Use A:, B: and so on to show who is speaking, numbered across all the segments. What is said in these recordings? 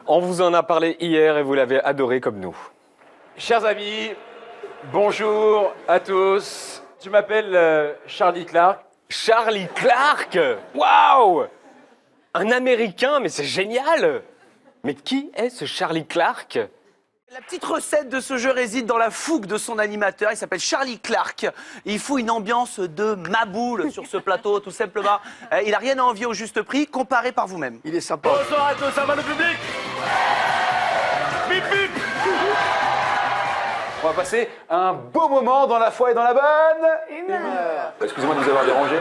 A: On vous en a parlé hier et vous l'avez adoré comme nous.
B: Chers amis, bonjour à tous. Je m'appelle Charlie Clark.
A: Charlie Clark! Waouh! Un Américain, mais c'est génial! Mais qui est ce Charlie Clark?
C: La petite recette de ce jeu réside dans la fougue de son animateur. Il s'appelle Charlie Clark. Et il faut une ambiance de maboule sur ce plateau, tout simplement. Il n'a rien à envier au juste prix. Comparez par vous-même.
D: Il est sympa.
B: Bonsoir à tous, ça va le public? Bip bip!
E: On va passer un beau moment dans la foi et dans la bonne humeur. Excusez-moi de vous avoir dérangé.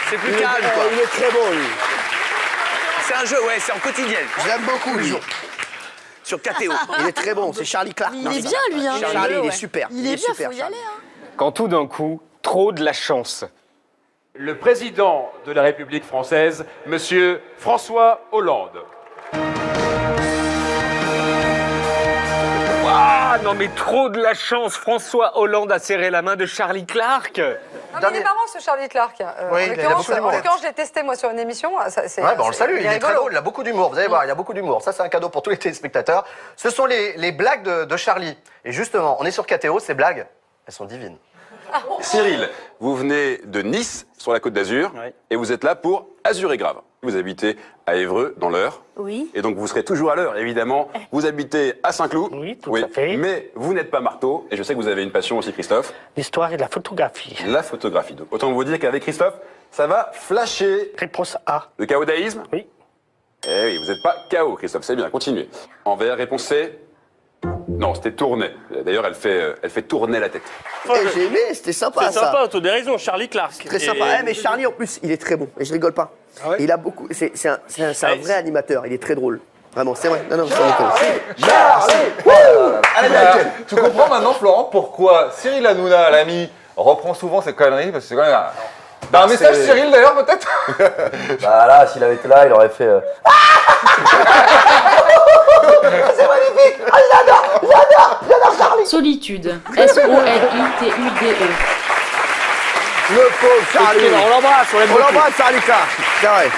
C: C'est plus calme, quoi.
D: Il est très bon, lui.
C: C'est un jeu, ouais, c'est en quotidienne.
D: Je l'aime beaucoup, lui.
C: Sur KTO.
D: Il est très bon, c'est Charlie Clark.
F: Il est bien, lui. Hein.
D: Charlie, il est super.
F: Il est bien,
D: super,
F: faut y
D: Charlie.
F: aller. Hein.
A: Quand tout d'un coup, trop de la chance.
B: Le président de la République française, Monsieur François Hollande.
A: Ah non mais trop de la chance, François Hollande a serré la main de Charlie Clark.
G: Non, mais il est marrant ce Charlie Clark.
D: Oui, il a beaucoup d'humour.
G: En l'occurrence, je l'ai testé moi sur une émission.
D: Ouais, on le salue, il est très
G: rigolo.
D: drôle, il a beaucoup d'humour. Vous allez voir, il y a beaucoup d'humour. Ça, c'est un cadeau pour tous les téléspectateurs. Ce sont les blagues de Charlie. Et justement, on est sur KTO, ces blagues, elles sont divines.
H: Cyril, vous venez de Nice, sur la Côte d'Azur,
C: Oui.
H: et vous êtes là pour Azur et Grave. Vous habitez à Évreux, dans l'Eure.
F: Oui.
H: Et donc vous serez toujours à l'heure, évidemment. Vous habitez à Saint-Cloud.
I: Oui, tout à fait.
H: Mais vous n'êtes pas marteau, et je sais que vous avez une passion aussi, Christophe,
I: L'histoire et la photographie.
H: la photographie. Donc, autant vous dire qu'avec Christophe, ça va flasher.
I: Réponse A.
H: Le chaodaïsme.
I: Oui.
H: Eh oui, vous n'êtes pas chaos, Christophe, c'est bien, continuez. Envers, réponse C. Non, c'était tourner. D'ailleurs, elle fait tourner la tête.
D: Et j'ai aimé, c'était sympa,
I: C'est
D: ça.
I: sympa, t'as des raisons, Charlie Clark.
D: Très sympa. Eh, mais Charlie, en plus, il est très bon. Et je rigole pas. Il a beaucoup. C'est un vrai animateur. Il est très drôle. Vraiment, c'est vrai. Non, sans déconner.
E: Tu comprends maintenant, Florent, pourquoi Cyril Hanouna, l'ami, reprend souvent ces conneries, parce que c'est quand même un message, Cyril, d'ailleurs, peut-être.
J: Bah là, s'il avait été là, il aurait fait.
F: Solitude. S-O-L-I-T-U-D-E.
D: Le pauvre Charlie.
I: On l'embrasse, on l'aime
D: On
I: beaucoup.
D: l'embrasse, Charlie Clark. C'est vrai.